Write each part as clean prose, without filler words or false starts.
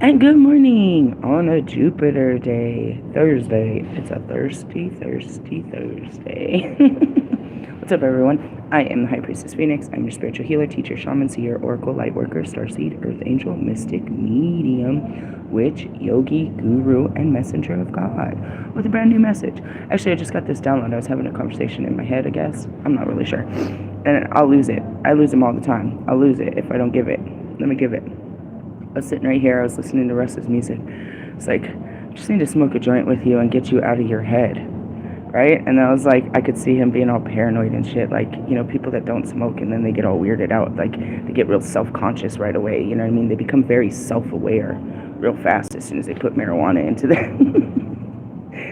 And good morning on a Jupiter day, Thursday. It's a thirsty Thursday. What's up, everyone? I am the High Priestess Phoenix. I'm your spiritual healer, teacher, shaman, seer, oracle, light worker, starseed, earth angel, mystic, medium, witch, yogi, guru, and messenger of God with a brand new message. Actually, I just got this download. I was having a conversation in my head, I guess. I'm not really sure. And I'll lose it. I lose them all the time. I'll lose it if I don't give it. Let me give it. I was sitting right here, I was listening to Russ's music. It's like, I just need to smoke a joint with you and get you out of your head, right? And I was like, I could see him being all paranoid and shit, like, you know, people that don't smoke and then they get all weirded out, like, they get real self-conscious right away, you know what I mean? They become very self-aware real fast as soon as they put marijuana into them.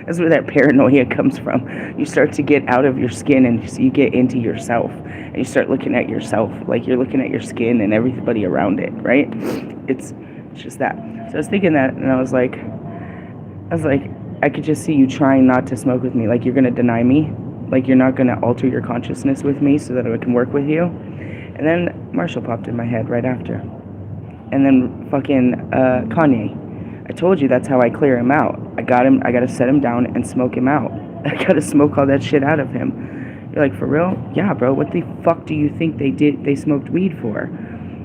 That's where that paranoia comes from. You start to get out of your skin and you get into yourself. And you start looking at yourself like you're looking at your skin and everybody around it, right? It's just that. So I was thinking that, and I was like, I could just see you trying not to smoke with me. Like, you're going to deny me. Like, you're not going to alter your consciousness with me so that I can work with you. And then Marshall popped in my head right after. And then fucking Kanye. I told you that's how I clear him out. I got to set him down and smoke him out. I got to smoke all that shit out of him. You're like, for real? Yeah, bro. What the fuck do you think they smoked weed for?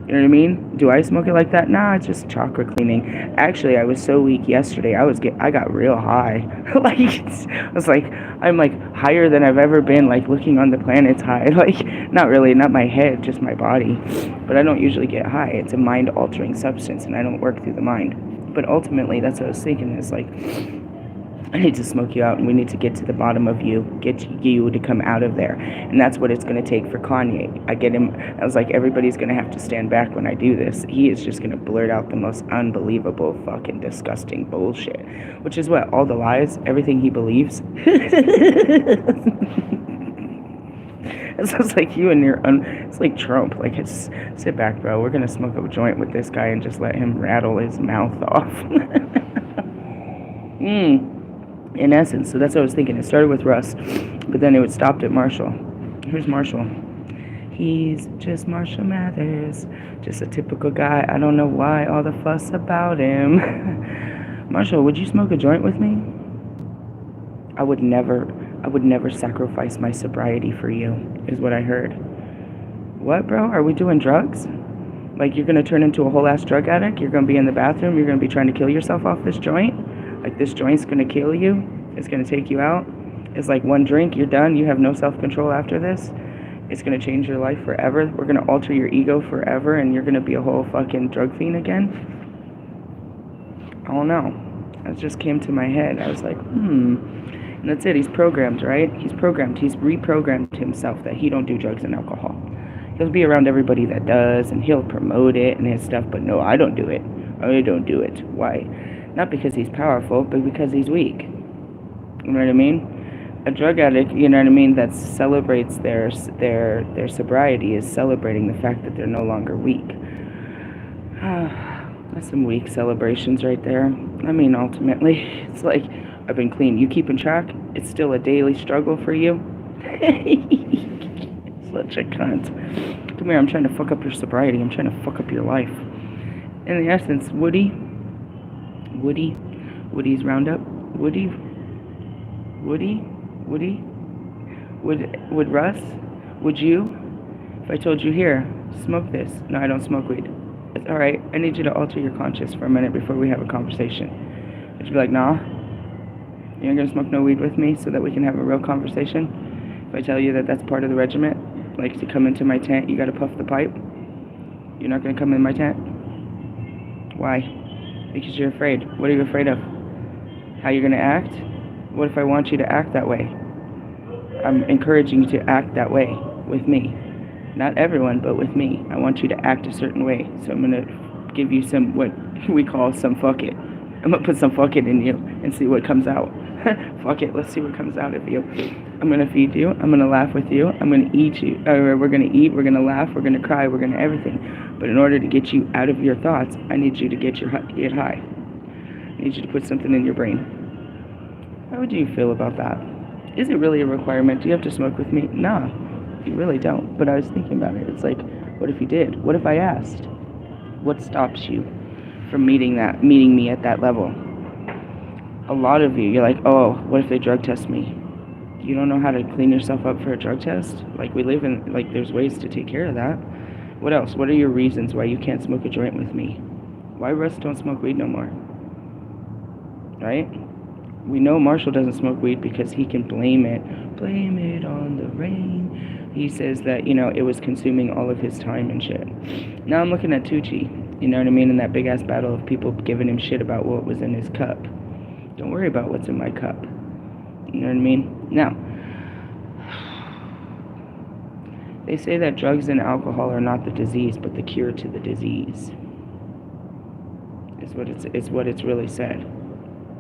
You know what I mean? Do I smoke it like that? Nah, it's just chakra cleaning. Actually, I was so weak yesterday. I got real high. I'm like higher than I've ever been, like looking on the planets high. Like, not really, not my head, just my body. But I don't usually get high. It's a mind-altering substance, and I don't work through the mind. But ultimately, that's what I was thinking. Is like, I need to smoke you out, and we need to get to the bottom of you, get you to come out of there. And that's what it's going to take for Kanye. I was like, everybody's going to have to stand back when I do this. He is just going to blurt out the most unbelievable, fucking disgusting bullshit. Which is what? All the lies? Everything he believes? It sounds like you and it's like Trump. Like, just sit back, bro. We're going to smoke a joint with this guy and just let him rattle his mouth off. In essence, so that's what I was thinking. It started with Russ, but then it stopped at Marshall. Who's Marshall? He's just Marshall Mathers, just a typical guy. I don't know why all the fuss about him. Marshall, would you smoke a joint with me? I would never sacrifice my sobriety for you, is what I heard. What, bro? Are we doing drugs? Like, you're gonna turn into a whole ass drug addict? You're gonna be in the bathroom? You're gonna be trying to kill yourself off this joint? Like, this joint's going to kill you. It's going to take you out. It's like one drink, you're done. You have no self-control after this. It's going to change your life forever. We're going to alter your ego forever, and you're going to be a whole fucking drug fiend again. I don't know. That just came to my head. I was like, And that's it. He's programmed, right? He's programmed. He's reprogrammed himself that he don't do drugs and alcohol. He'll be around everybody that does, and he'll promote it and his stuff, but no, I don't do it. I don't do it. Why? Not because he's powerful, but because he's weak. You know what I mean? A drug addict, you know what I mean, that celebrates their sobriety is celebrating the fact that they're no longer weak. That's some weak celebrations right there. I mean, ultimately, it's like, I've been clean. You keeping track? It's still a daily struggle for you? Such a cunt. Come here, I'm trying to fuck up your sobriety. I'm trying to fuck up your life. In the essence, Woody's Roundup, Would Russ, would you, if I told you, here, smoke this? No, I don't smoke weed. It's alright, I need you to alter your conscience for a minute before we have a conversation. Would you be like, nah, you're not gonna smoke no weed with me so that we can have a real conversation? If I tell you that that's part of the regiment, like, to come into my tent, you gotta puff the pipe, you're not gonna come in my tent? Why? Because you're afraid. What are you afraid of? How you're going to act? What if I want you to act that way? I'm encouraging you to act that way with me. Not everyone, but with me. I want you to act a certain way. So I'm going to give you some, what we call some fuck it. I'm going to put some fuck it in you and see what comes out. Fuck it, let's see what comes out of you. I'm going to feed you. I'm going to laugh with you. I'm going to eat you. We're going to eat. We're going to laugh. We're going to cry. We're going to everything. But in order to get you out of your thoughts, I need you to get high. I need you to put something in your brain. How would you feel about that? Is it really a requirement? Do you have to smoke with me? No, you really don't. But I was thinking about it. It's like, what if you did? What if I asked? What stops you from meeting me at that level. A lot of you, you're like, oh, what if they drug test me? You don't know how to clean yourself up for a drug test? Like, we live in, like, there's ways to take care of that. What else? What are your reasons why you can't smoke a joint with me? Why Russ don't smoke weed no more? Right? We know Marshall doesn't smoke weed because he can blame it on the rain. He says that, it was consuming all of his time and shit. Now I'm looking at Tucci, you know what I mean, in that big ass battle of people giving him shit about what was in his cup. Don't worry about what's in my cup. You know what I mean? Now, they say that drugs and alcohol are not the disease, but the cure to the disease. It's what it's really said.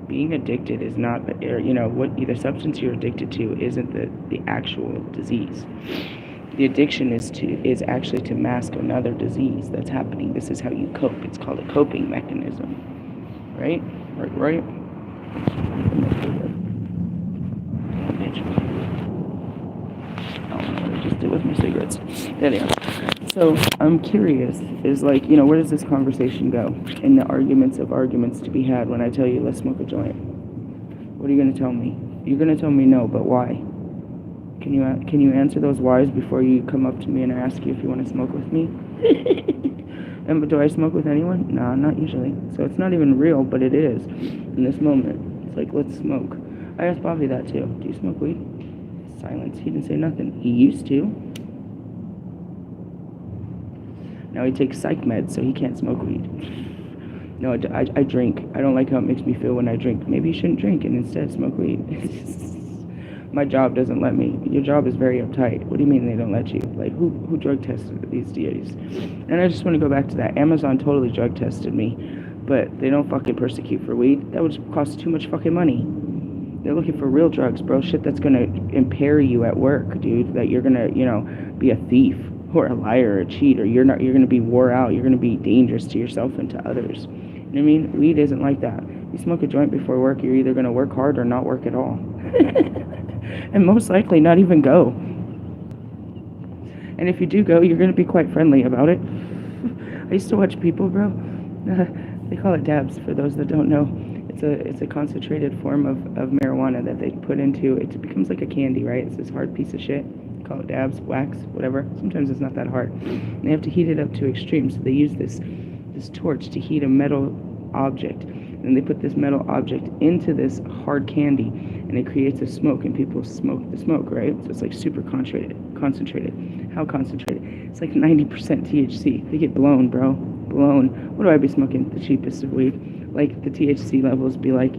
Being addicted is not, what the substance you're addicted to isn't the actual disease. The addiction is actually to mask another disease that's happening. This is how you cope. It's called a coping mechanism. Right? Right? I don't know what I just did with my cigarettes. Anyhow, so I'm curious, is like, where does this conversation go? In the arguments to be had when I tell you, let's smoke a joint. What are you going to tell me? You're going to tell me no, but why? Can you answer those whys before you come up to me and I ask you if you want to smoke with me? And do I smoke with anyone? No, not usually. So it's not even real, but it is in this moment. It's like, let's smoke. I asked Bobby that too. Do you smoke weed? Silence. He didn't say nothing. He used to. Now he takes psych meds, so he can't smoke weed. No, I drink. I don't like how it makes me feel when I drink. Maybe you shouldn't drink and instead smoke weed. My job doesn't let me. Your job is very uptight. What do you mean they don't let you? Like, who drug tested these deities? And I just want to go back to that. Amazon totally drug tested me, but they don't fucking persecute for weed. That would cost too much fucking money. They're looking for real drugs, bro. Shit that's gonna impair you at work, dude. That you're gonna, be a thief or a liar or a cheat, or you're gonna be wore out. You're gonna be dangerous to yourself and to others. You know what I mean? Weed isn't like that. You smoke a joint before work, you're either gonna work hard or not work at all. And most likely not even go. And if you do go, you're gonna be quite friendly about it. I used to watch people, bro. They call it dabs, for those that don't know. It's a concentrated form of marijuana that they put into it. It becomes like a candy, right? It's this hard piece of shit. They call it dabs, wax, whatever. Sometimes it's not that hard. And they have to heat it up to extremes. So they use this torch to heat a metal object. And they put this metal object into this hard candy, and it creates a smoke, and people smoke the smoke, right? So it's like super concentrated. How concentrated? It's like 90% THC. They get blown, bro. Blown. What do I be smoking? The cheapest of weed. Like, the THC levels be like,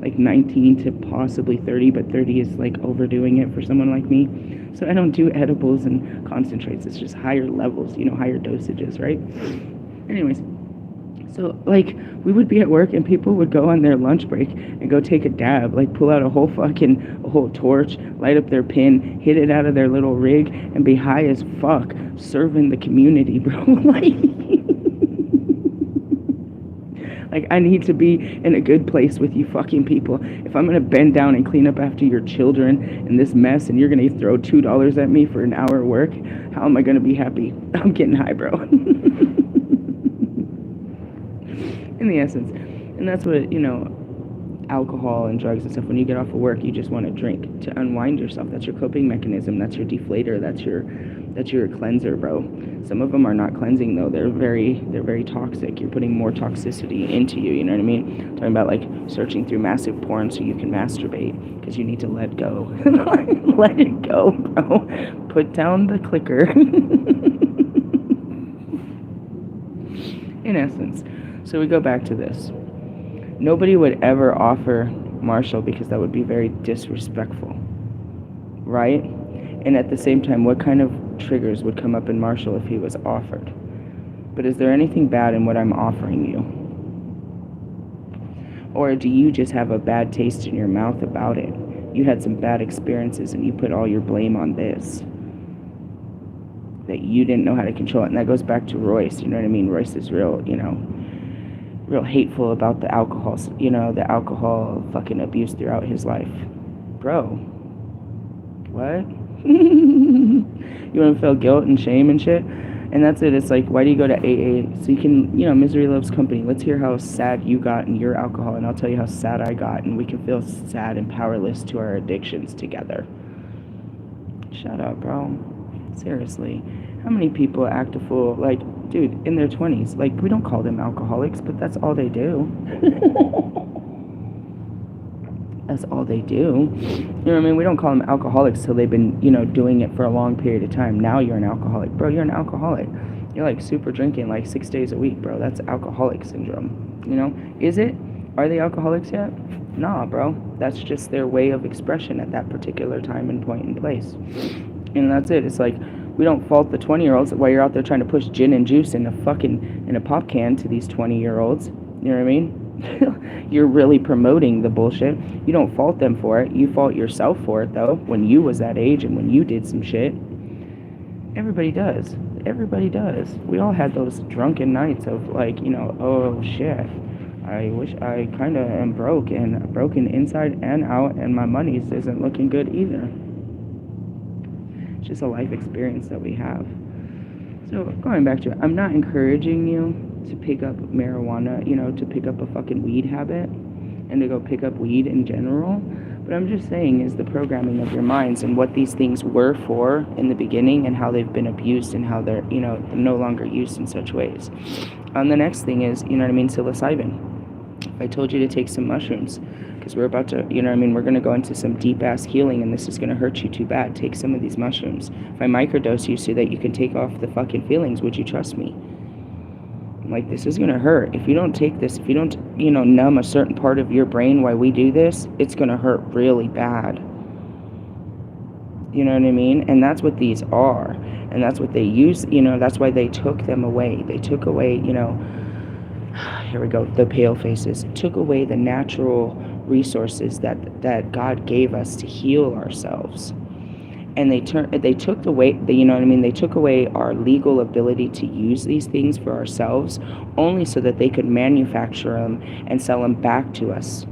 like 19 to possibly 30, but 30 is like overdoing it for someone like me. So I don't do edibles and concentrates. It's just higher levels, higher dosages, right? Anyways, so like, we would be at work and people would go on their lunch break and go take a dab, like pull out a whole torch, light up their pin, hit it out of their little rig, and be high as fuck, serving the community, bro. Like, I need to be in a good place with you fucking people. If I'm going to bend down and clean up after your children and this mess, and you're going to throw $2 at me for an hour work, how am I going to be happy? I'm getting high, bro. In the essence. And that's what, alcohol and drugs and stuff, when you get off of work, you just want to drink to unwind yourself. That's your coping mechanism. That's your deflator. That's your cleanser, bro. Some of them are not cleansing, though. They're very toxic. You're putting more toxicity into you, you know what I mean? I'm talking about, like, searching through massive porn so you can masturbate, because you need to let go. Let it go, bro. Put down the clicker. In essence. So we go back to this. Nobody would ever offer Marshall, because that would be very disrespectful, right? And at the same time, what kind of triggers would come up in Marshall if he was offered? But is there anything bad in what I'm offering you? Or do you just have a bad taste in your mouth about it? You had some bad experiences and you put all your blame on this, that you didn't know how to control it. And that goes back to Royce, you know what I mean? Royce is real, real hateful about the alcohol, the alcohol fucking abuse throughout his life. Bro, what? You want to feel guilt and shame and shit? And that's it. It's like, why do you go to AA? So you can, misery loves company. Let's hear how sad you got in your alcohol, and I'll tell you how sad I got, and we can feel sad and powerless to our addictions together. Shut up, bro. Seriously. How many people act a fool, like, dude, in their 20s? Like, we don't call them alcoholics, but that's all they do. That's all they do. You know what I mean? We don't call them alcoholics till they've been, doing it for a long period of time. Now you're an alcoholic. Bro, you're an alcoholic. You're like super drinking like 6 days a week, bro. That's alcoholic syndrome. Is it? Are they alcoholics yet? Nah, bro. That's just their way of expression at that particular time and point and place. And that's it. It's like, we don't fault the 20-year-olds while you're out there trying to push gin and juice in a pop can to these 20-year-olds. You know what I mean? You're really promoting the bullshit. You don't fault them for it. You fault yourself for it, though, when you was that age and when you did some shit. Everybody does. Everybody does. We all had those drunken nights of like, oh shit, I wish I kind of am broken inside and out, and my money isn't looking good either. It's just a life experience that we have. So going back to it, I'm not encouraging you to pick up marijuana, to pick up a fucking weed habit and to go pick up weed in general. But I'm just saying is the programming of your minds and what these things were for in the beginning and how they've been abused and how they're, no longer used in such ways. The next thing is, psilocybin. If I told you to take some mushrooms, because we're about to, we're going to go into some deep-ass healing and this is going to hurt you too bad. Take some of these mushrooms. If I microdose you so that you can take off the fucking feelings, would you trust me? Like, this is going to hurt. If you don't take this, if you don't, numb a certain part of your brain while we do this, it's going to hurt really bad. You know what I mean? And that's what these are. And that's what they use, that's why they took them away. They took away, here we go, the pale faces, took away the natural resources that God gave us to heal ourselves. And they took away, they took away our legal ability to use these things for ourselves, only so that they could manufacture them and sell them back to us.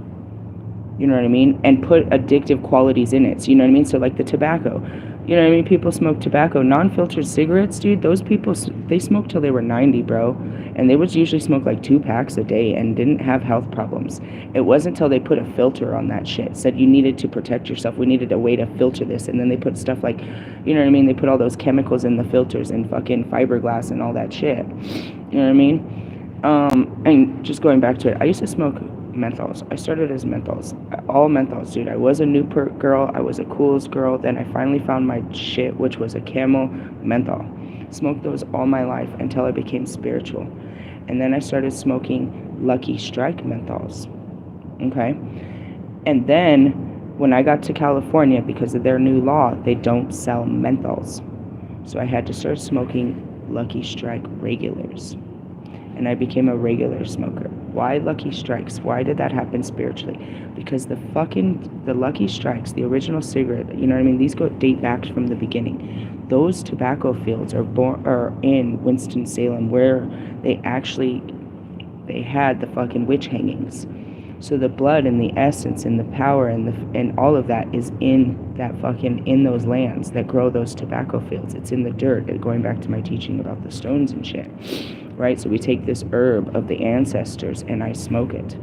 You know what I mean? And put addictive qualities in it. So, you know what I mean? So like the tobacco. You know what I mean? People smoke tobacco. Non-filtered cigarettes, dude, those people, they smoked till they were 90, bro. And they would usually smoke like 2 packs a day and didn't have health problems. It wasn't until they put a filter on that shit. Said you needed to protect yourself. We needed a way to filter this. And then they put stuff like, you know what I mean? They put all those chemicals in the filters and fucking fiberglass and all that shit. You know what I mean? And just going back to it, I used to smoke menthols. I started as menthols. All menthols, dude. I was a Newport girl. I was a Cools girl. Then I finally found my shit, which was a Camel menthol. Smoked those all my life until I became spiritual. And then I started smoking Lucky Strike menthols. Okay? And then when I got to California, because of their new law, they don't sell menthols. So I had to start smoking Lucky Strike regulars. And I became a regular smoker. Why Lucky Strikes? Why did that happen spiritually? Because the Lucky Strikes, the original cigarette, you know what I mean? These date back from the beginning. Those tobacco fields are in Winston-Salem, where they had the fucking witch hangings. So the blood and the essence and the power and all of that is in those lands that grow those tobacco fields. It's in the dirt, going back to my teaching about the stones and shit. Right? So we take this herb of the ancestors and I smoke it.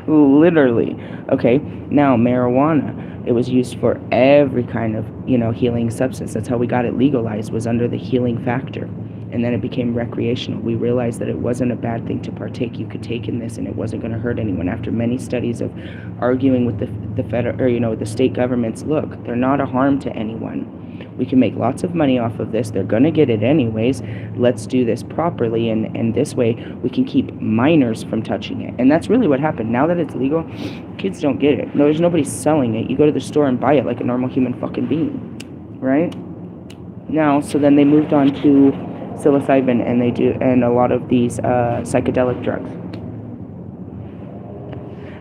Literally. Okay? Now, marijuana, it was used for every kind of, healing substance. That's how we got it legalized, was under the healing factor. And then it became recreational. We realized that it wasn't a bad thing to partake. You could take in this and it wasn't going to hurt anyone. After many studies of arguing with the federal, or, the state governments, look, they're not a harm to anyone. We can make lots of money off of this. They're going to get it anyways. Let's do this properly. And this way we can keep minors from touching it. And that's really what happened. Now that it's legal, kids don't get it. No, there's nobody selling it. You go to the store and buy it like a normal human fucking being. Right? Now, so then they moved on to psilocybin and a lot of these psychedelic drugs.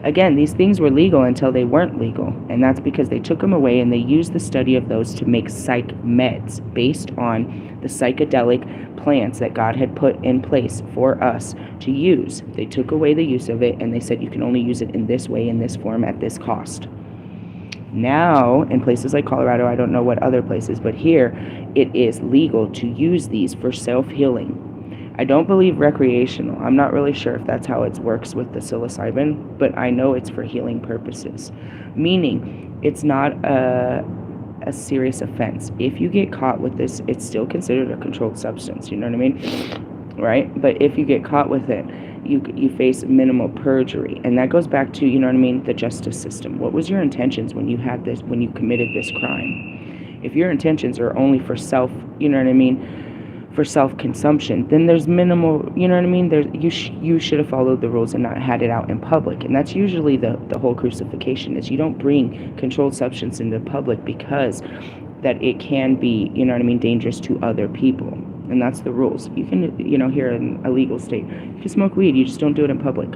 Again, these things were legal until they weren't legal, and that's because they took them away and they used the study of those to make psych meds based on the psychedelic plants that God had put in place for us to use. They took away the use of it and they said you can only use it in this way, in this form, at this cost. Now, in places like Colorado, I don't know what other places, but here it is legal to use these for self-healing. I don't believe recreational. I'm not really sure if that's how it works with the psilocybin, but I know it's for healing purposes. Meaning, it's not a serious offense. If you get caught with this, it's still considered a controlled substance, you know what I mean? Right? But if you get caught with it, you face minimal perjury. And that goes back to, you know what I mean, the justice system. What was your intentions when you had this, when you committed this crime? If your intentions are only for self, you know what I mean, for self-consumption, then there's minimal, you know what I mean, you should have followed the rules and not had it out in public. And that's usually the whole crucifixion, is you don't bring controlled substance into public because that it can be, you know what I mean, dangerous to other people. And that's the rules. You can, you know, here in a legal state, you can smoke weed, you just don't do it in public.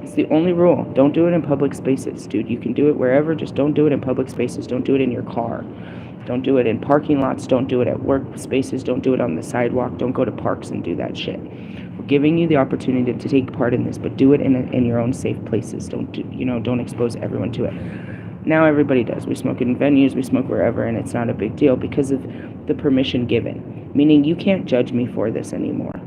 It's the only rule. Don't do it in public spaces, dude. You can do it wherever, just don't do it in public spaces. Don't do it in your car. Don't do it in parking lots. Don't do it at work spaces. Don't do it on the sidewalk. Don't go to parks and do that shit. We're giving you the opportunity to take part in this, but do it in your own safe places. Don't expose everyone to it. Now everybody does. We smoke in venues, we smoke wherever, and it's not a big deal because of the permission given. Meaning you can't judge me for this anymore.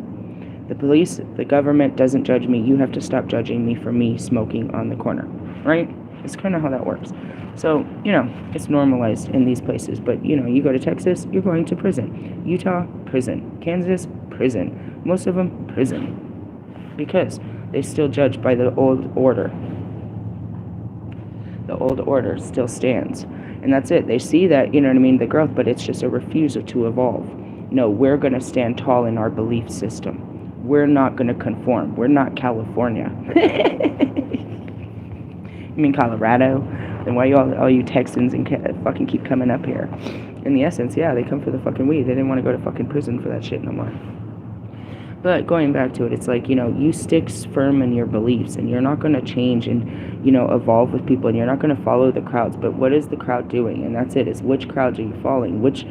The police, the government doesn't judge me. You have to stop judging me for me smoking on the corner, right? It's kind of how that works. So, you know, it's normalized in these places. But, you know, you go to Texas, you're going to prison. Utah, prison. Kansas, prison. Most of them, prison. Because they still judge by the old order. The old order still stands. And that's it. They see that, you know what I mean, the growth, but it's just a refusal to evolve. No, we're going to stand tall in our belief system. We're not going to conform. We're not California. You mean Colorado? Then why all you Texans and fucking keep coming up here? In the essence, yeah, they come for the fucking weed. They didn't want to go to fucking prison for that shit no more. But going back to it, it's like, you know, you stick firm in your beliefs and you're not going to change and, you know, evolve with people and you're not going to follow the crowds. But what is the crowd doing? And that's it, is which crowds are you following? Which,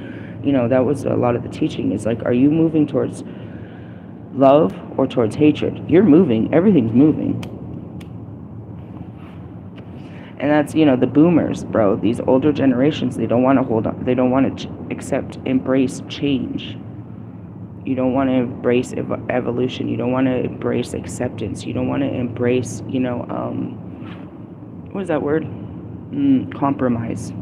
you know, that was a lot of the teaching, is like, are you moving towards love or towards hatred? You're moving. Everything's moving. And that's, you know, the boomers, bro. These older generations, they don't want to hold on. They don't want to embrace change. You don't want to embrace evolution. You don't want to embrace acceptance. You don't want to embrace, you know, what is that word? Compromise.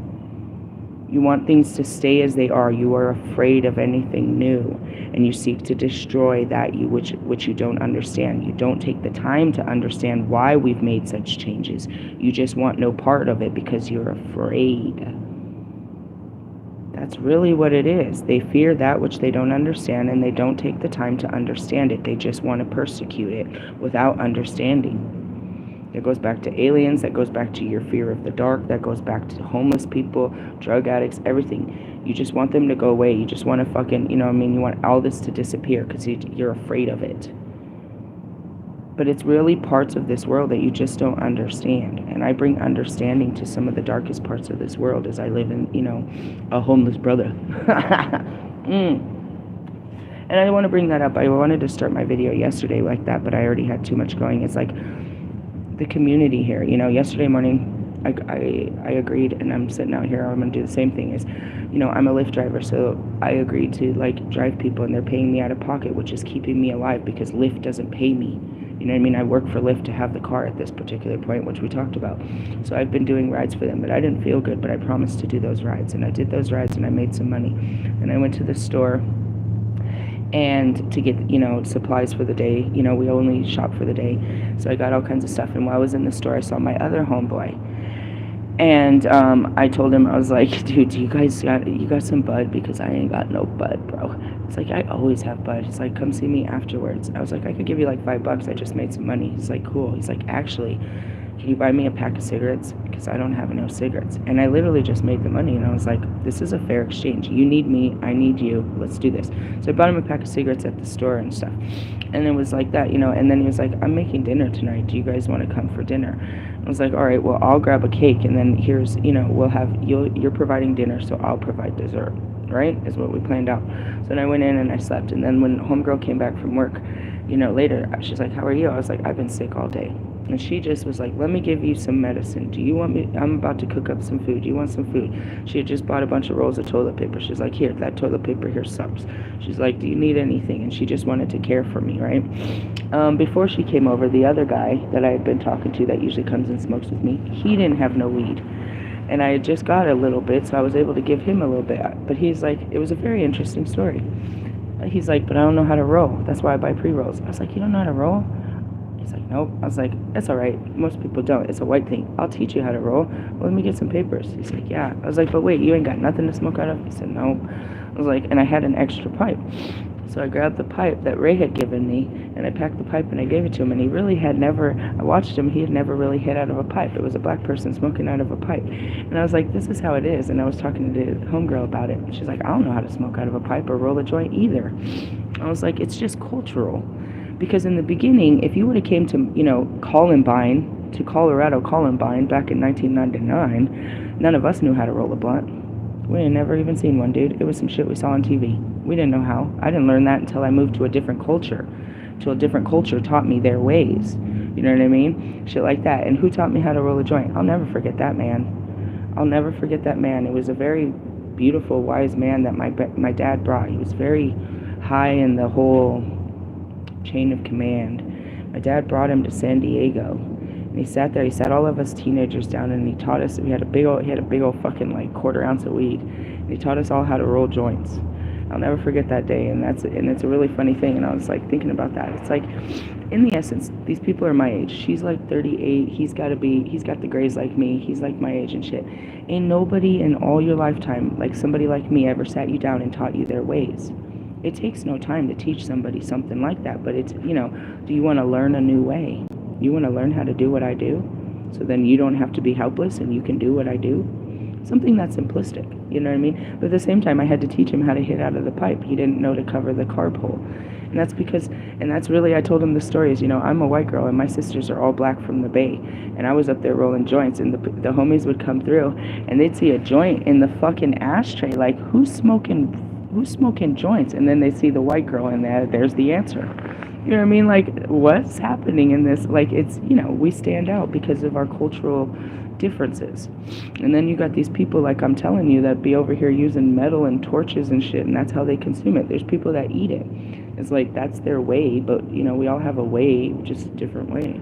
You want things to stay as they are. You are afraid of anything new, and you seek to destroy that which you don't understand. You don't take the time to understand why we've made such changes. You just want no part of it because you're afraid. That's really what it is. They fear that which they don't understand, and they don't take the time to understand it. They just want to persecute it without understanding. That goes back to aliens, that goes back to your fear of the dark, that goes back to homeless people, drug addicts, everything. You just want them to go away. You just want to fucking, you know what I mean, you want all this to disappear because you're afraid of it. But it's really parts of this world that you just don't understand. And I bring understanding to some of the darkest parts of this world as I live in, you know, a homeless brother. And I want to bring that up. I wanted to start my video yesterday like that, but I already had too much going. It's like the community here. You know, yesterday morning, I agreed, and I'm sitting out here, I'm going to do the same thing, is, you know, I'm a Lyft driver, so I agreed to, like, drive people, and they're paying me out of pocket, which is keeping me alive because Lyft doesn't pay me. You know what I mean? I work for Lyft to have the car at this particular point, which we talked about. So I've been doing rides for them, but I didn't feel good, but I promised to do those rides, and I did those rides, and I made some money. And I went to the store and to get, you know, supplies for the day. You know, we only shop for the day, so I got all kinds of stuff. And while I was in the store, I saw my other homeboy, and I told him, I was like, dude, you got some bud? Because I ain't got no bud, bro. It's like, I always have bud. He's like, come see me afterwards. I was like, I could give you like $5. I just made some money. He's like, cool. He's like, actually, can you buy me a pack of cigarettes? Because I don't have no cigarettes. And I literally just made the money, and I was like, this is a fair exchange. You need me, I need you, let's do this. So I bought him a pack of cigarettes at the store and stuff. And it was like that, you know, and then he was like, I'm making dinner tonight. Do you guys want to come for dinner? I was like, all right, well, I'll grab a cake, and then here's, you know, you're providing dinner, so I'll provide dessert, right? Is what we planned out. So then I went in and I slept. And then when homegirl came back from work, you know, later, she's like, how are you? I was like, I've been sick all day. And she just was like, let me give you some medicine. Do you want me? I'm about to cook up some food. Do you want some food? She had just bought a bunch of rolls of toilet paper. She's like, here, that toilet paper here sucks. She's like, do you need anything? And she just wanted to care for me, right? Before she came over, the other guy that I had been talking to that usually comes and smokes with me, he didn't have no weed. And I had just got a little bit, so I was able to give him a little bit. But he's like, it was a very interesting story. He's like, but I don't know how to roll. That's why I buy pre-rolls. I was like, you don't know how to roll? He's like, nope. I was like, that's all right. Most people don't. It's a white thing. I'll teach you how to roll. Well, let me get some papers. He's like, yeah. I was like, but wait, you ain't got nothing to smoke out of? He said, no. I was like, and I had an extra pipe. So I grabbed the pipe that Ray had given me, and I packed the pipe and I gave it to him. And he really had never, I watched him, he had never really hit out of a pipe. It was a black person smoking out of a pipe. And I was like, this is how it is. And I was talking to the homegirl about it. And she's like, I don't know how to smoke out of a pipe or roll a joint either. I was like, it's just cultural. Because in the beginning, if you would have came to, Columbine, to Colorado Columbine back in 1999, none of us knew how to roll a blunt. We had never even seen one, dude. It was some shit we saw on TV. We didn't know how. I didn't learn that until I moved to a different culture. Till a different culture taught me their ways. You know what I mean? Shit like that. And who taught me how to roll a joint? I'll never forget that man. I'll never forget that man. It was a very beautiful, wise man that my dad brought. He was very high in the whole chain of command. My dad brought him to San Diego, and he sat there. He sat all of us teenagers down, and he taught us. He had a big old fucking like quarter ounce of weed, and he taught us all how to roll joints. I'll never forget that day, and it's a really funny thing. And I was like thinking about that. It's like, in the essence, these people are my age. She's like 38. He's got the grays like me. He's like my age and shit. Ain't nobody in all your lifetime, like somebody like me, ever sat you down and taught you their ways. It takes no time to teach somebody something like that, but it's, do you want to learn a new way? You want to learn how to do what I do? So then you don't have to be helpless and you can do what I do? Something that's simplistic, you know what I mean? But at the same time, I had to teach him how to hit out of the pipe. He didn't know to cover the carb hole. And that's really, I told him the story is, I'm a white girl and my sisters are all black from the Bay. And I was up there rolling joints, and the homies would come through and they'd see a joint in the fucking ashtray, like, who's smoking joints? And then they see the white girl, and there's the answer. You know what I mean? Like, what's happening in this? Like, it's, we stand out because of our cultural differences. And then you got these people, like I'm telling you, that be over here using metal and torches and shit, and that's how they consume it. There's people that eat it. It's like, that's their way, but, we all have a way, just a different way.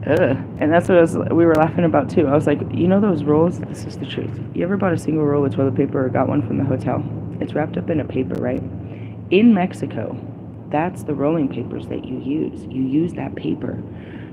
And that's what we were laughing about too. I was like, those rolls, this is the truth. You ever bought a single roll of toilet paper or got one from the hotel? It's wrapped up in a paper, right? In Mexico, that's the rolling papers that you use. You use that paper.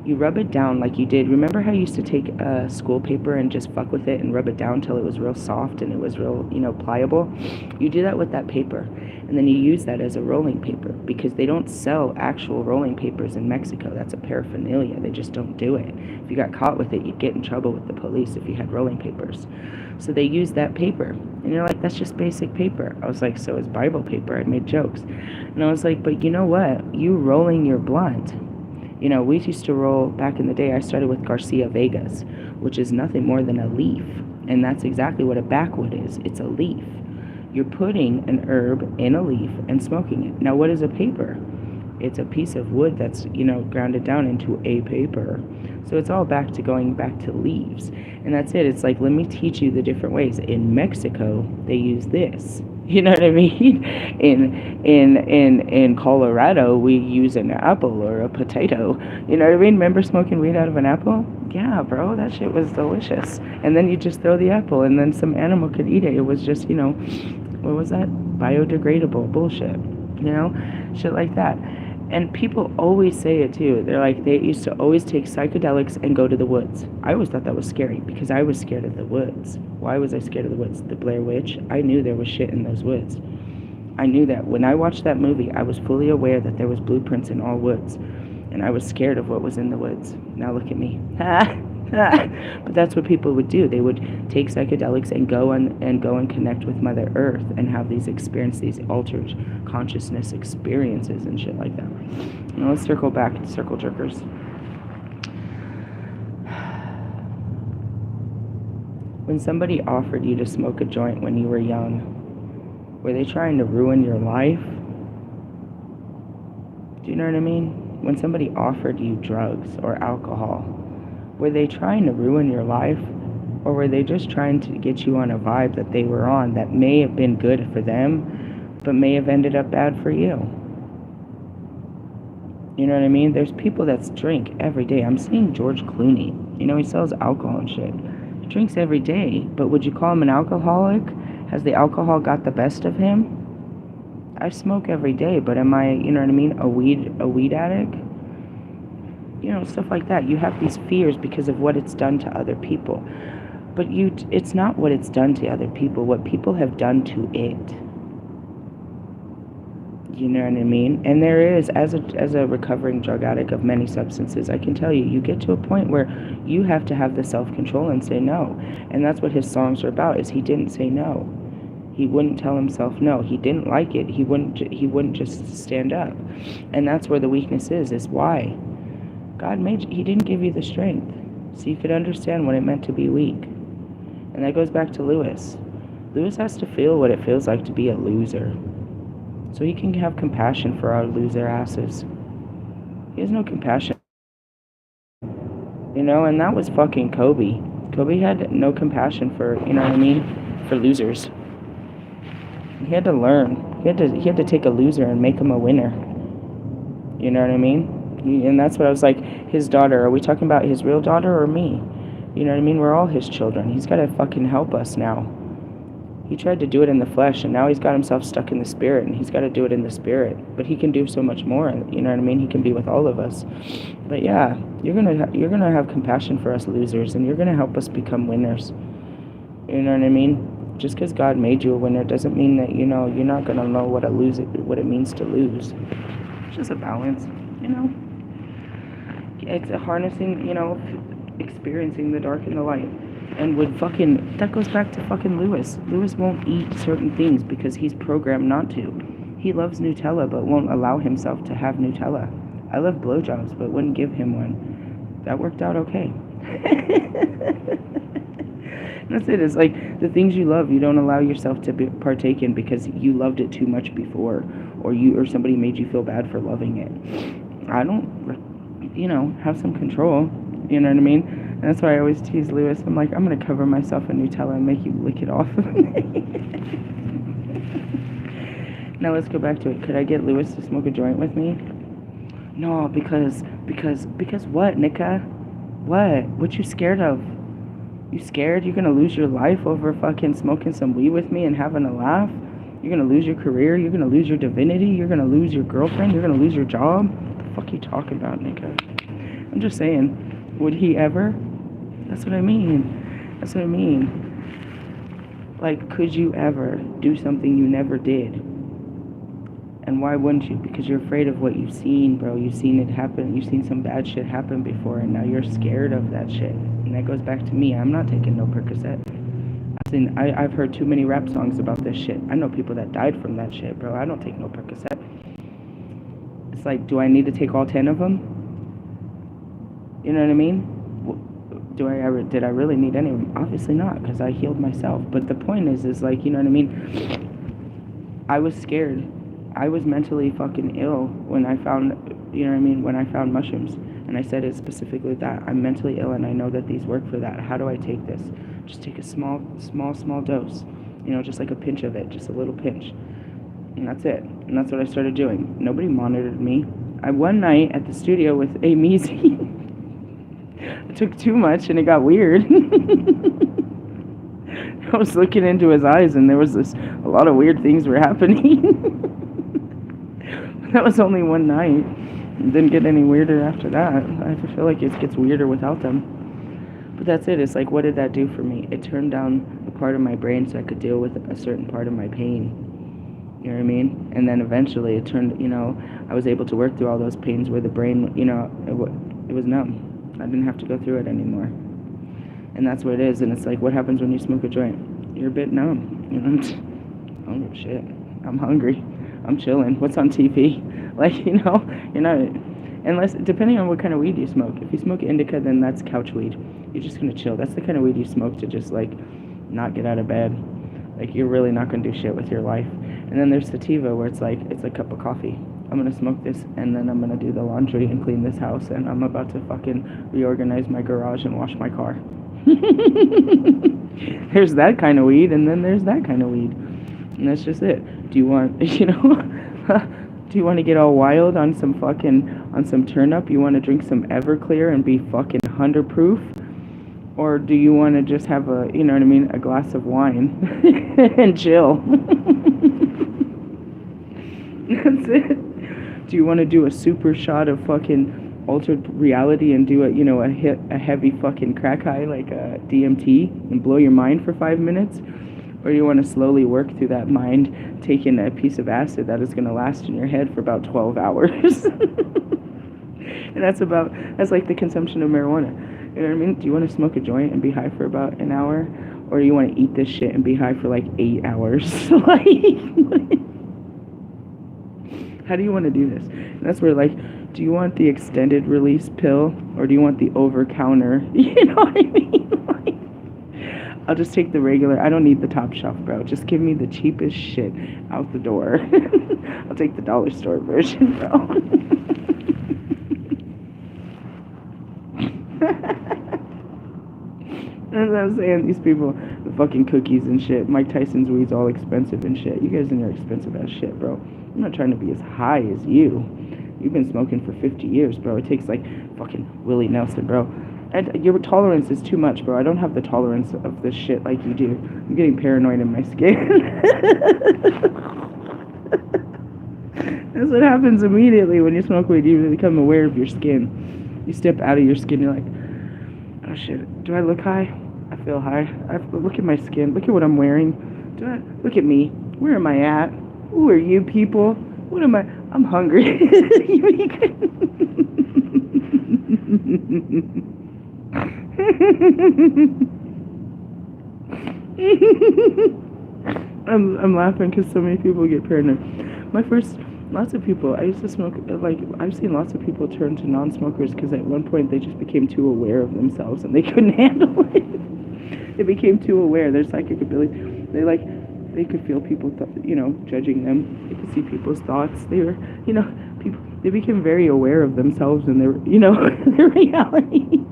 You rub it down like you did. Remember how you used to take school paper and just fuck with it and rub it down till it was real soft and it was real, pliable? You do that with that paper. And then you use that as a rolling paper, because they don't sell actual rolling papers in Mexico. That's a paraphernalia. They just don't do it. If you got caught with it, you'd get in trouble with the police if you had rolling papers. So they use that paper. And you're like, that's just basic paper. I was like, so is Bible paper. I made jokes. And I was like, but you know what? You rolling your blunt. We used to roll, back in the day, I started with Garcia Vegas, which is nothing more than a leaf. And that's exactly what a backwood is. It's a leaf. You're putting an herb in a leaf and smoking it. Now, what is a paper? It's a piece of wood that's, grounded down into a paper. So it's all going back to leaves. And that's it. It's like, let me teach you the different ways. In Mexico, they use this. You know what I mean? In Colorado, we use an apple or a potato. You know what I mean? Remember smoking weed out of an apple? Yeah, bro, that shit was delicious. And then you just throw the apple, and then some animal could eat it. It was just, what was that? Biodegradable bullshit. Shit like that. And people always say it too. They're like, they used to always take psychedelics and go to the woods. I always thought that was scary because I was scared of the woods. Why was I scared of the woods? The Blair Witch? I knew there was shit in those woods. I knew that. When I watched that movie, I was fully aware that there was blueprints in all woods. And I was scared of what was in the woods. Now look at me. But that's what people would do. They would take psychedelics and go and connect with Mother Earth and have these altered consciousness experiences and shit like that. Now let's circle back to circle jerkers. When somebody offered you to smoke a joint when you were young, were they trying to ruin your life? Do you know what I mean? When somebody offered you drugs or alcohol, were they trying to ruin your life? Or were they just trying to get you on a vibe that they were on that may have been good for them, but may have ended up bad for you? You know what I mean? There's people that drink every day. I'm seeing George Clooney. You know, he sells alcohol and shit. He drinks every day, but would you call him an alcoholic? Has the alcohol got the best of him? I smoke every day, but am I, you know what I mean, a weed addict? You know, stuff like that. You have these fears because of what it's done to other people. But it's not what it's done to other people, what people have done to it. You know what I mean? And there is, as a recovering drug addict of many substances, I can tell you, you get to a point where you have to have the self-control and say no. And that's what his songs are about, is he didn't say no. He wouldn't tell himself no. He didn't like it. He wouldn't just stand up. And that's where the weakness is why. God made you, he didn't give you the strength. So you could understand what it meant to be weak. And that goes back to Lewis. Lewis has to feel what it feels like to be a loser. So he can have compassion for our loser asses. He has no compassion. You know, and that was fucking Kobe. Kobe had no compassion for, you know what I mean, for losers. He had to learn. He had to take a loser and make him a winner. You know what I mean? And that's what I was like, his daughter, are we talking about his real daughter or me? You know what I mean? We're all his children. He's got to fucking help us now. He tried to do it in the flesh, and now he's got himself stuck in the spirit, and he's got to do it in the spirit. But he can do so much more, you know what I mean? He can be with all of us. But yeah, you're gonna have compassion for us losers, and you're gonna help us become winners. You know what I mean? Just because God made you a winner doesn't mean that, you know, you're not gonna know what it means to lose. It's just a balance, you know? It's a harnessing, you know, experiencing the dark and the light. And that goes back to fucking Lewis. Lewis won't eat certain things because he's programmed not to. He loves Nutella but won't allow himself to have Nutella. I love blowjobs but wouldn't give him one. That worked out okay. That's it. It's like the things you love, you don't allow yourself to partake in because you loved it too much before, or somebody made you feel bad for loving it. I don't, you know, have some control. You know what I mean? And that's why I always tease Lewis. I'm like, I'm going to cover myself in Nutella and make you lick it off. Now let's go back to it. Could I get Lewis to smoke a joint with me? No, because what, Nika? What you scared of? You scared you're going to lose your life over fucking smoking some weed with me and having a laugh? You're going to lose your career? You're going to lose your divinity? You're going to lose your girlfriend? You're going to lose your job? What the fuck are you talking about, Nika? I'm just saying. Would he ever? That's what I mean. That's what I mean. Like, could you ever do something you never did? And why wouldn't you? Because you're afraid of what you've seen, bro. You've seen it happen. You've seen some bad shit happen before, and now you're scared of that shit. And that goes back to me. I'm not taking no Percocet. I've heard too many rap songs about this shit. I know people that died from that shit, bro. I don't take no Percocet. It's like, do I need to take all 10 of them? You know what I mean? Did I really need any of them? Obviously not, because I healed myself. But the point is like, you know what I mean? I was scared. I was mentally fucking ill when I found, you know what I mean, when I found mushrooms. And I said it specifically that. I'm mentally ill and I know that these work for that. How do I take this? Just take a small dose. You know, just like a pinch of it. Just a little pinch. And that's it. And that's what I started doing. Nobody monitored me. One night at the studio with Amizi, I took too much and it got weird. I was looking into his eyes and there was a lot of weird things were happening. That was only one night. It didn't get any weirder after that. I feel like it gets weirder without them. But that's it. It's like, what did that do for me? It turned down a part of my brain so I could deal with a certain part of my pain. You know what I mean? And then eventually it turned, you know, I was able to work through all those pains where the brain, you know, it was numb. I didn't have to go through it anymore. And that's what it is. And it's like, what happens when you smoke a joint? You're a bit numb. You know, I don't give a shit. I'm hungry. I'm chilling. What's on TV? Like, you know, you're not, unless, depending on what kind of weed you smoke. If you smoke indica, then that's couch weed. You're just going to chill. That's the kind of weed you smoke to just, like, not get out of bed. Like, you're really not going to do shit with your life. And then there's sativa, where it's like a cup of coffee. I'm gonna smoke this, and then I'm gonna do the laundry and clean this house, and I'm about to fucking reorganize my garage and wash my car. There's that kind of weed, and then there's that kind of weed. And that's just it. Do you want, do you want to get all wild on some turn up? You want to drink some Everclear and be fucking 100 proof? Or do you want to just have a glass of wine and chill? That's it. Do you want to do a super shot of fucking altered reality and do a heavy fucking crack high like a DMT and blow your mind for 5 minutes? Or do you want to slowly work through that mind, taking a piece of acid that is going to last in your head for about 12 hours? And that's like the consumption of marijuana. You know what I mean? Do you want to smoke a joint and be high for about an hour? Or do you want to eat this shit and be high for like 8 hours? How do you want to do this? And that's where, like, do you want the extended release pill or do you want the over-counter? You know what I mean? Like, I'll just take the regular. I don't need the top shelf, bro. Just give me the cheapest shit out the door. I'll take the dollar store version, bro. That's what I'm saying. These people, the fucking cookies and shit. Mike Tyson's weed's all expensive and shit. You guys are expensive as shit, bro. I'm not trying to be as high as you. You've been smoking for 50 years, bro. It takes like fucking Willie Nelson, bro. And your tolerance is too much, bro. I don't have the tolerance of this shit like you do. I'm getting paranoid in my skin. That's what happens immediately when you smoke weed. You become aware of your skin. You step out of your skin, you're like, oh shit, do I look high? I feel high. Look at my skin. Look at what I'm wearing. Look at me. Where am I at? Who are you people? What am I? I'm hungry. I'm laughing because so many people get paranoid. Lots of people, I used to smoke, like, I've seen lots of people turn to non-smokers because at one point they just became too aware of themselves and they couldn't handle it. They became too aware. Their psychic ability, they could feel people, judging them. They could see people's thoughts. They were, they became very aware of themselves and their, their reality.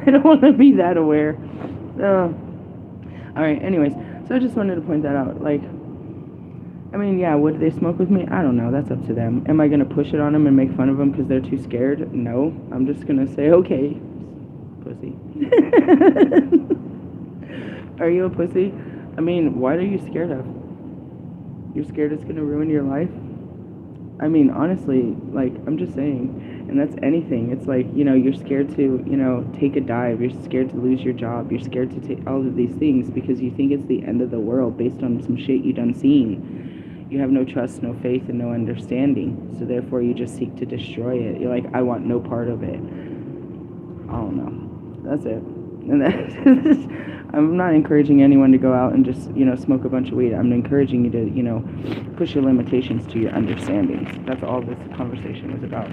I don't want to be that aware. Alright, anyways, so I just wanted to point that out. Like, I mean, yeah, would they smoke with me? I don't know. That's up to them. Am I going to push it on them and make fun of them because they're too scared? No. I'm just going to say, okay, pussy. Are you a pussy? I mean, what are you scared of? You're scared it's going to ruin your life? I mean, honestly, like, I'm just saying, and that's anything. It's like, you're scared to, take a dive. You're scared to lose your job. You're scared to take all of these things because you think it's the end of the world based on some shit you done seen. You have no trust, no faith, and no understanding. So therefore, you just seek to destroy it. You're like, I want no part of it. I don't know. That's it. And I'm not encouraging anyone to go out and just, smoke a bunch of weed. I'm encouraging you to, push your limitations to your understandings. That's all this conversation is about.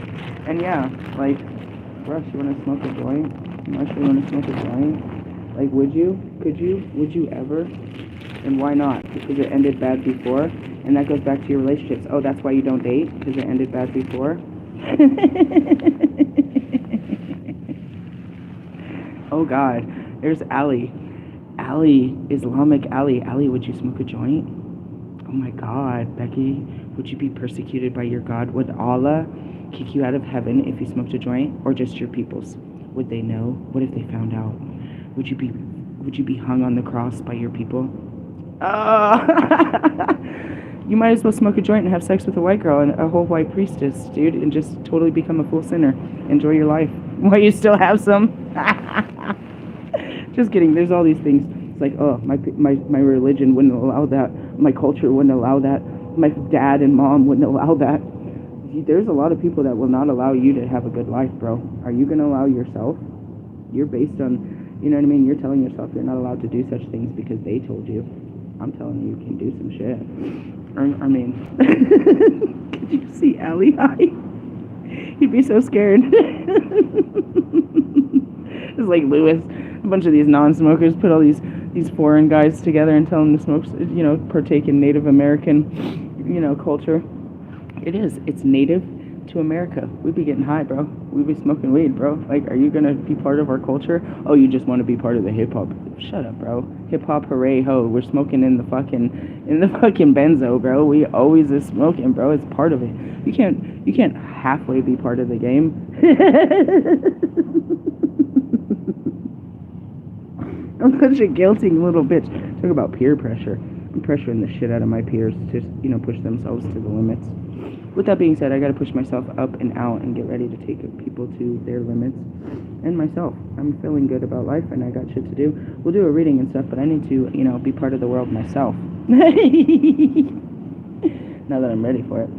And yeah, like, Russ, you want to smoke a joint? You actually want to smoke a joint? Like, would you? Could you? Would you ever? And why not? Because it ended bad before. And that goes back to your relationships. Oh, that's why you don't date? Because it ended bad before? Oh, God. There's Ali. Ali, Islamic Ali. Ali, would you smoke a joint? Oh, my God. Becky, would you be persecuted by your God? Would Allah kick you out of heaven if you smoked a joint? Or just your peoples? Would they know? What if they found out? Would you be hung on the cross by your people? You might as well smoke a joint and have sex with a white girl and a whole white priestess, dude, and just totally become a full sinner. Enjoy your life while you still have some. Just kidding. There's all these things. It's like, oh, my religion wouldn't allow that. My culture wouldn't allow that. My dad and mom wouldn't allow that. There's a lot of people that will not allow you to have a good life, bro. Are you going to allow yourself? You're based on, you know what I mean? You're telling yourself you're not allowed to do such things because they told you. I'm telling you, you can do some shit. I mean, could you see Ali high? He'd be so scared. It's like Lewis. A bunch of these non-smokers put all these these foreign guys together and tell them to smoke, partake in Native American, culture. It's native to America. We be getting high, bro. We be smoking weed, bro. Like, are you gonna be part of our culture? Oh, you just want to be part of the hip hop? Shut up, bro. Hip hop, hooray, ho! We're smoking in the fucking benzo, bro. We always is smoking, bro. It's part of it. You can't halfway be part of the game. I'm such a guilty little bitch. Talk about peer pressure. I'm pressuring the shit out of my peers to, push themselves to the limits. With that being said, I gotta push myself up and out and get ready to take people to their limits. And myself. I'm feeling good about life and I got shit to do. We'll do a reading and stuff, but I need to, be part of the world myself. Now that I'm ready for it.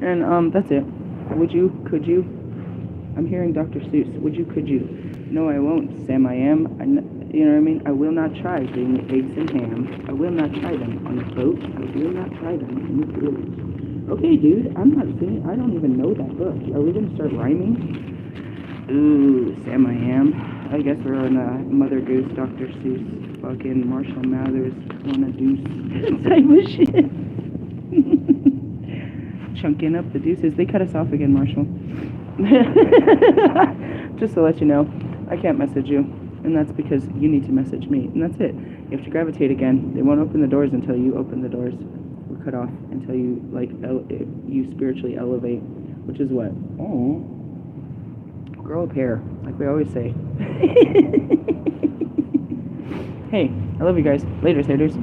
And, that's it. Could you? I'm hearing Dr. Seuss. Could you? No, I won't, Sam, I am. You know what I mean? I will not try being eggs and ham. I will not try them on a boat. I will not try them in the village. Okay, dude, I don't even know that book. Are we gonna start rhyming? Ooh, Sam, I am. I guess we're on Mother Goose, Dr. Seuss, fucking Marshall Mathers, wanna deuce type of shit. Chunking up the deuces. They cut us off again, Marshall. Just to let you know, I can't message you, and that's because you need to message me, and that's it. You have to gravitate again. They won't open the doors until you open the doors. We're cut off until you, you spiritually elevate, which is what? Oh, grow up hair, like we always say. Hey, I love you guys. Later, haters.